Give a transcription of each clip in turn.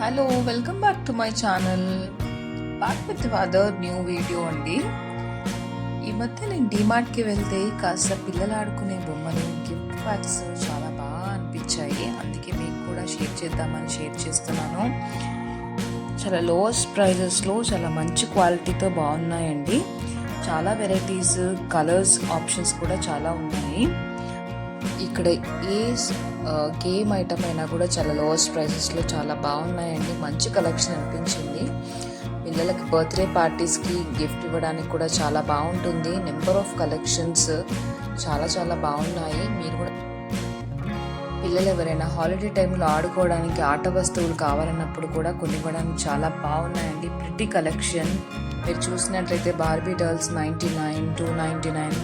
Hello, welcome back to my channel. Back with other new video అండి. ఈ మధ్య నేను డీమార్ట్కి వెళ్తే కాస్త పిల్లలు ఆడుకునే బొమ్మలు, గిఫ్ట్ ప్యాక్స్ చాలా బాగా అనిపించాయి. అందుకే మీకు కూడా షేర్ చేద్దామని షేర్ చేస్తున్నాను. చాలా లోయెస్ట్ ప్రైజెస్లో చాలా మంచి క్వాలిటీతో బాగున్నాయండి. చాలా వెరైటీస్, కలర్స్, ఆప్షన్స్ కూడా చాలా ఉన్నాయి. ఇక్కడ ఏ గేమ్ ఐటమ్ అయినా కూడా చాలా లోయెస్ట్ ప్రైసెస్లో చాలా బాగున్నాయండి. మంచి కలెక్షన్ అనిపించింది. పిల్లలకి బర్త్డే పార్టీస్కి గిఫ్ట్ ఇవ్వడానికి కూడా చాలా బాగుంటుంది. నెంబర్ ఆఫ్ కలెక్షన్స్ చాలా చాలా బాగున్నాయి. మీరు కూడా పిల్లలు ఎవరైనా హాలిడే టైంలో ఆడుకోవడానికి ఆట వస్తువులు కావాలన్నప్పుడు కూడా కొనివ్వడానికి చాలా బాగున్నాయండి. Pretty collection. మీరు చూసినట్లయితే బార్బీ డాల్స్ 99, 299,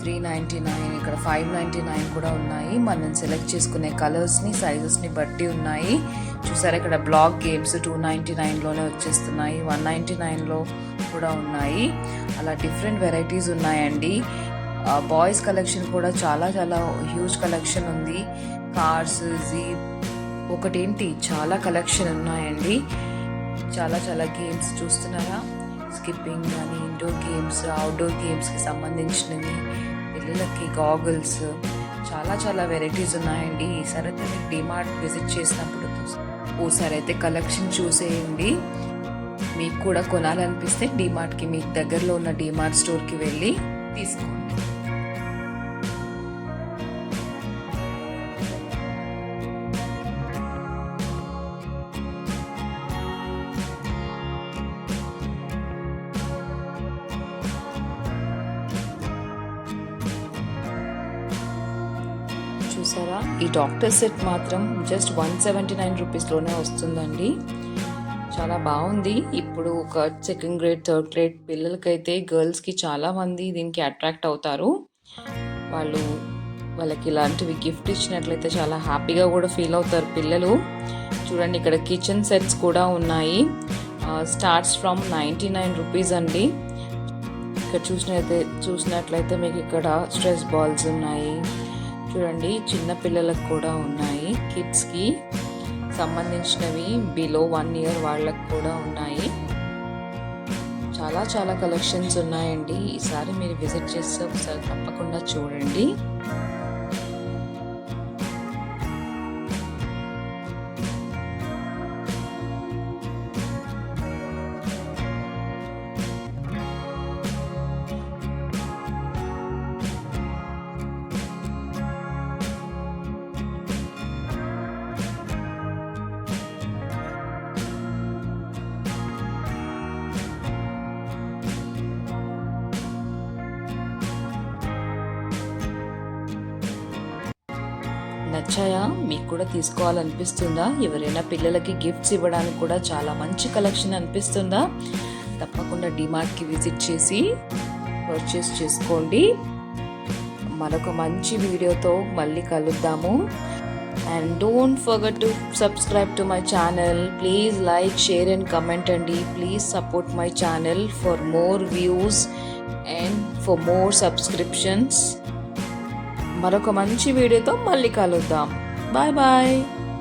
399, ఇక్కడ 599 కూడా ఉన్నాయి. మనం సెలెక్ట్ చేసుకునే కలర్స్ని, సైజెస్ని బట్టి ఉన్నాయి. చూసారా, ఇక్కడ బ్లాక్ గేమ్స్ 299లోనే వచ్చేస్తున్నాయి, 199లో కూడా ఉన్నాయి. అలా డిఫరెంట్ వెరైటీస్ ఉన్నాయండి. బాయ్స్ కలెక్షన్ కూడా చాలా చాలా హ్యూజ్ కలెక్షన్ ఉంది. కార్స్, జీప్, ఒకటేంటి చాలా కలెక్షన్ ఉన్నాయండి. చాలా చాలా గేమ్స్ చూస్తున్నారా, స్కిప్పింగ్ కానీ, ఇండోర్ గేమ్స్, అవుట్డోర్ గేమ్స్కి సంబంధించినవి, పిల్లలకి గాగుల్స్, చాలా చాలా వెరైటీస్ ఉన్నాయండి. ఈసారి అయితే మీకు డీమార్ట్ విజిట్ చేసినప్పుడు ఓసారి అయితే కలెక్షన్ చూసేయండి. మీకు కూడా కొనాలనిపిస్తే డీమార్ట్కి, మీకు దగ్గరలో ఉన్న డీమార్ట్ స్టోర్కి వెళ్ళి తీసుకోండి. చూసారా, ఈ డాక్టర్ సెట్ మాత్రం జస్ట్ 179 రూపీస్లోనే వస్తుందండి. చాలా బాగుంది. ఇప్పుడు ఒక సెకండ్ గ్రేడ్, థర్డ్ గ్రేడ్ పిల్లలకైతే, గర్ల్స్కి చాలామంది దీనికి అట్రాక్ట్ అవుతారు. వాళ్ళకి ఇలాంటివి గిఫ్ట్ ఇచ్చినట్లయితే చాలా హ్యాపీగా కూడా ఫీల్ అవుతారు పిల్లలు. చూడండి, ఇక్కడ కిచెన్ సెట్స్ కూడా ఉన్నాయి. స్టార్ట్స్ ఫ్రమ్ 99 రూపీస్ అండి. ఇక్కడ చూసినట్లయితే మీకు ఇక్కడ స్ట్రెస్ బాల్స్ ఉన్నాయి. చూడండి, చిన్న పిల్లలకు కూడా ఉన్నాయి. కిడ్స్కి సంబంధించినవి బిలో 1 year వాళ్ళకు కూడా ఉన్నాయి. చాలా చాలా కలెక్షన్స్ ఉన్నాయండి. ఈసారి మీరు విజిట్ చేస్తే ఒకసారి తప్పకుండా చూడండి. నచ్చాయా? మీకు కూడా తీసుకోవాలనిపిస్తుందా? ఎవరైనా పిల్లలకి గిఫ్ట్స్ ఇవ్వడానికి కూడా చాలా మంచి కలెక్షన్ అనిపిస్తుందా? తప్పకుండా డీమార్ట్కి విజిట్ చేసి పర్చేస్ చేసుకోండి. మరొక మంచి వీడియోతో మళ్ళీ కలుద్దాము. And don't forget to subscribe to my channel. Please like, share and comment అండి. Please support my channel for more views and for more subscriptions. మరొక మంచి వీడియోతో మళ్ళీ కలుద్దాం. Bye bye.